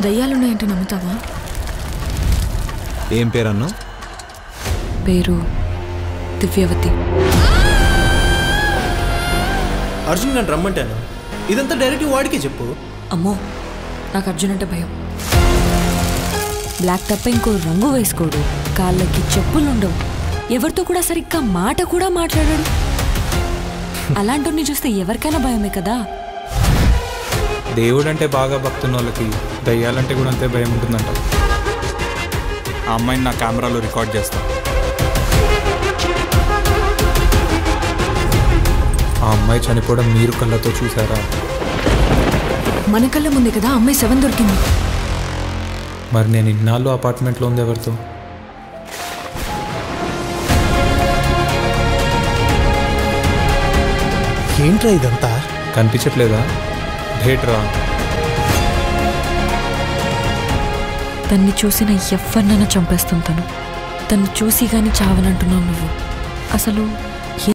దయ్యాలున్నాయంటే నమ్ముతావా? ఏం పేరన్నా? పేరు దివ్యవతి. అర్జున్ నన్ను రమ్మంటాను. ఇదంతా డైరెక్ట్ వాడికే చెప్పు. అమ్మో, నాకు అర్జున్ అంటే భయం. బ్లాక్ తప్ప ఇంకో రంగు వేసుకోడు, కాళ్ళకి చెప్పులుండవు, ఎవరితో కూడా సరిగ్గా మాట కూడా మాట్లాడాడు. అలాంటి చూస్తే ఎవరికైనా భయమే కదా. దేవుడు అంటే బాగా భక్తున్న వాళ్ళకి దయ్యాలంటే కూడా అంతే భయం ఉంటుందంట. ఆ అమ్మాయిని నా కెమెరాలో రికార్డ్ చేస్తా. ఆ అమ్మాయి చనిపోవడం మీరు కళ్ళతో చూసారా? మన కళ్ళ ముందే కదా అమ్మాయి 7 దొరికింది. మరి నేను ఇన్నాళ్ళు అపార్ట్మెంట్లో ఉంది ఎవరితో? ఏంట్రా ఇదంతా? కనిపించట్లేదా? థియేటరా? తన్ని చూసిన ఎవరినైనా చంపేస్తుంటాను. తన్ని చూసి కానీ చావనంటున్నావు నువ్వు. అసలు